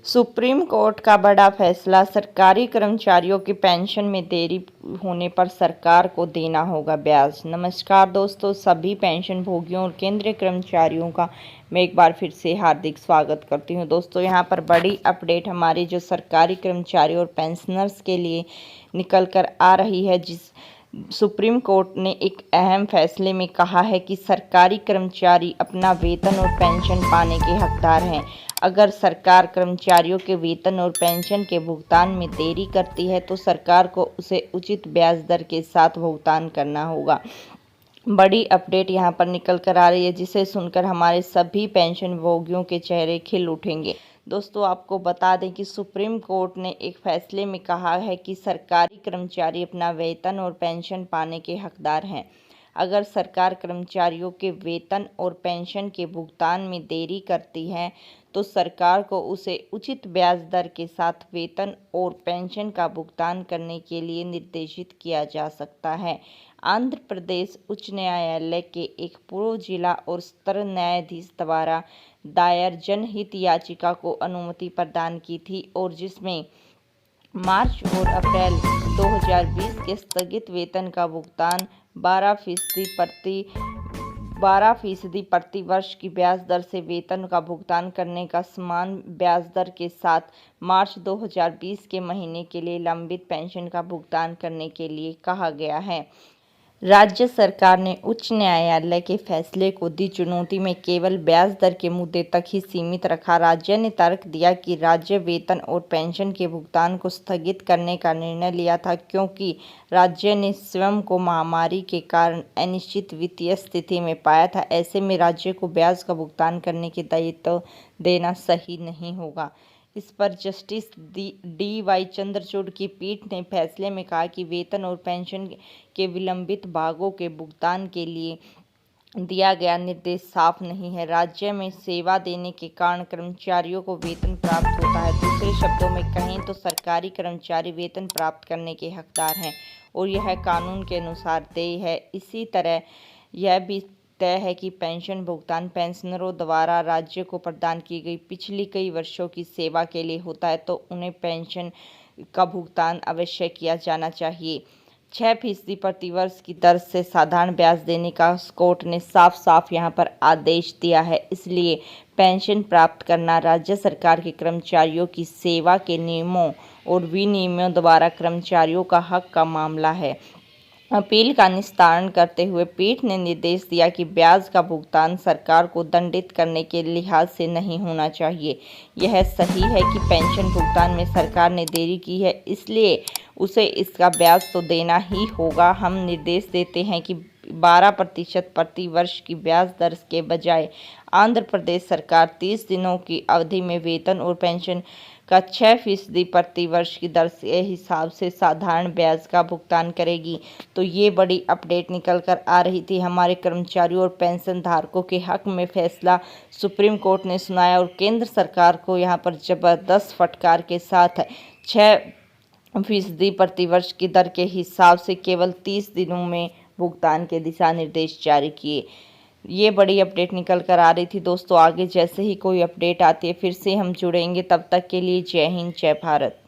Supreme court का बड़ा फैसला, सरकारी कर्मचारियों की पेंशन में देरी होने पर सरकार को देना होगा ब्याज। नमस्कार दोस्तों, सभी पेंशन भोगियों और केंद्रीय कर्मचारियों का मैं एक बार फिर से हार्दिक स्वागत करती हूं। दोस्तों, यहां पर बड़ी अपडेट हमारी जो सरकारी कर्मचारी और पेंशनर्स के लिए निकल कर आ रही है। सुप्रीम कोर्ट ने एक अहम फैसले में कहा है कि सरकारी कर्मचारी अपना वेतन और पेंशन पाने के हकदार हैं। अगर सरकार कर्मचारियों के वेतन और पेंशन के भुगतान में देरी करती है तो सरकार को उसे उचित ब्याज दर के साथ भुगतान करना होगा। बड़ी अपडेट यहां पर निकल कर आ रही है, जिसे सुनकर हमारे सभी पेंशन भोगियों के चेहरे खिल उठेंगे। दोस्तों, आपको बता दें कि सुप्रीम कोर्ट ने एक फैसले में कहा है कि सरकारी कर्मचारी अपना वेतन और पेंशन पाने के हकदार हैं। अगर सरकार कर्मचारियों के वेतन और पेंशन के भुगतान में देरी करती है तो सरकार को उसे उचित ब्याज दर के साथ वेतन और पेंशन का भुगतान करने के लिए निर्देशित किया जा सकता है। आंध्र प्रदेश उच्च न्यायालय के एक पूर्व जिला और सत्र न्यायाधीश द्वारा दायर जनहित याचिका को अनुमति प्रदान की थी और जिसमें मार्च और अप्रैल 2020 के स्थगित वेतन का भुगतान 12% प्रति वर्ष की ब्याज दर से वेतन का भुगतान करने का समान ब्याज दर के साथ मार्च 2020 के महीने के लिए लंबित पेंशन का भुगतान करने के लिए कहा गया है। राज्य सरकार ने उच्च न्यायालय के फैसले को दी चुनौती में केवल ब्याज दर के मुद्दे तक ही सीमित रखा। राज्य ने तर्क दिया कि राज्य वेतन और पेंशन के भुगतान को स्थगित करने का निर्णय लिया था क्योंकि राज्य ने स्वयं को महामारी के कारण अनिश्चित वित्तीय स्थिति में पाया था। ऐसे में राज्य को ब्याज का भुगतान करने के दायित्व देना सही नहीं होगा। इस पर जस्टिस डी.वाई. चंद्रचूड़ की पीठ ने फैसले में कहा कि वेतन और पेंशन के विलंबित भागों के भुगतान के लिए दिया गया निर्देश साफ नहीं है। राज्य में सेवा देने के कारण कर्मचारियों को वेतन प्राप्त होता है। दूसरे शब्दों में कहें तो सरकारी कर्मचारी वेतन प्राप्त करने के हकदार हैं और यह कानून के अनुसार देय है। इसी तरह यह भी तय है कि पेंशन भुगतान पेंशनरों द्वारा राज्य को प्रदान की गई पिछली कई वर्षों की सेवा के लिए होता है तो उन्हें पेंशन का भुगतान अवश्य किया जाना चाहिए। 6% प्रतिवर्ष की दर से साधारण ब्याज देने का कोर्ट ने साफ साफ यहां पर आदेश दिया है। इसलिए पेंशन प्राप्त करना राज्य सरकार के कर्मचारियों की सेवा के नियमों और विनियमों द्वारा कर्मचारियों का हक का मामला है। अपील का निस्तारण करते हुए पीठ ने निर्देश दिया कि ब्याज का भुगतान सरकार को दंडित करने के लिहाज से नहीं होना चाहिए। यह सही है कि पेंशन भुगतान में सरकार ने देरी की है, इसलिए उसे इसका ब्याज तो देना ही होगा। हम निर्देश देते हैं कि 12% प्रति वर्ष की ब्याज दर के बजाय आंध्र प्रदेश सरकार 30 दिनों की अवधि में वेतन और पेंशन का 6% प्रति वर्ष की दर के हिसाब से साधारण ब्याज का भुगतान करेगी। तो ये बड़ी अपडेट निकल कर आ रही थी। हमारे कर्मचारियों और पेंशन धारकों के हक में फैसला सुप्रीम कोर्ट ने सुनाया और केंद्र सरकार को यहाँ पर जबरदस्त फटकार के साथ 6% प्रतिवर्ष की दर के हिसाब से केवल 30 दिनों में भुगतान के दिशा निर्देश जारी किए। ये बड़ी अपडेट निकल कर आ रही थी। दोस्तों, आगे जैसे ही कोई अपडेट आती है फिर से हम जुड़ेंगे। तब तक के लिए जय हिंद, जय भारत।